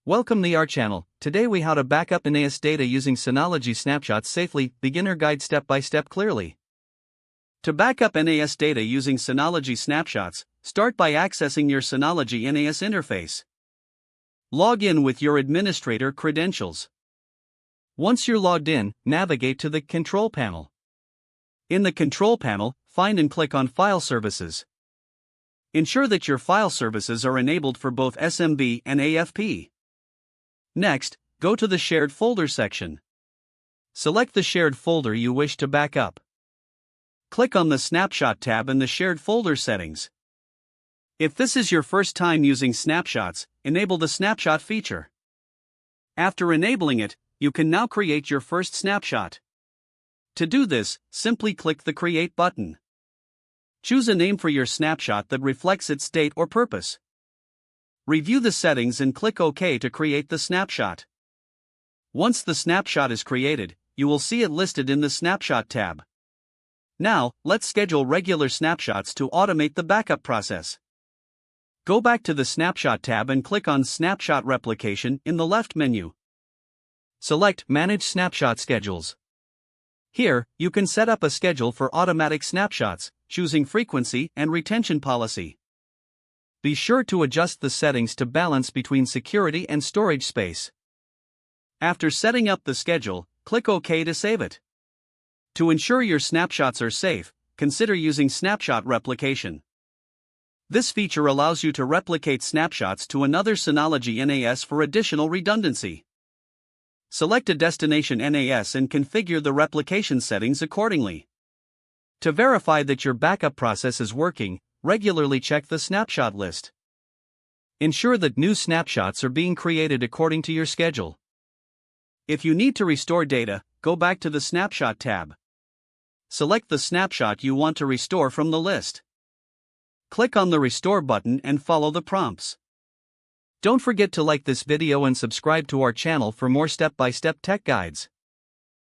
Welcome to our channel. Today we how to backup NAS data using Synology snapshots safely, beginner guide step by step clearly. To backup NAS data using Synology snapshots, start by accessing your Synology NAS interface. Log in with your administrator credentials. Once you're logged in, navigate to the Control Panel. In the Control Panel, find and click on File Services. Ensure that your file services are enabled for both SMB and AFP. Next, go to the Shared Folder section. Select the shared folder you wish to backup. Click on the Snapshot tab in the Shared Folder settings. If this is your first time using snapshots, enable the snapshot feature. After enabling it, you can now create your first snapshot. To do this, simply click the Create button. Choose a name for your snapshot that reflects its date or purpose. Review the settings and click OK to create the snapshot. Once the snapshot is created, you will see it listed in the Snapshot tab. Now, let's schedule regular snapshots to automate the backup process. Go back to the Snapshot tab and click on Snapshot Replication in the left menu. Select Manage Snapshot Schedules. Here, you can set up a schedule for automatic snapshots, choosing frequency and retention policy. Be sure to adjust the settings to balance between security and storage space. After setting up the schedule, click OK to save it. To ensure your snapshots are safe, consider using snapshot replication. This feature allows you to replicate snapshots to another Synology NAS for additional redundancy. Select a destination NAS and configure the replication settings accordingly. To verify that your backup process is working, regularly check the snapshot list. Ensure that new snapshots are being created according to your schedule. If you need to restore data, go back to the Snapshot tab. Select the snapshot you want to restore from the list. Click on the Restore button and follow the prompts. Don't forget to like this video and subscribe to our channel for more step-by-step tech guides.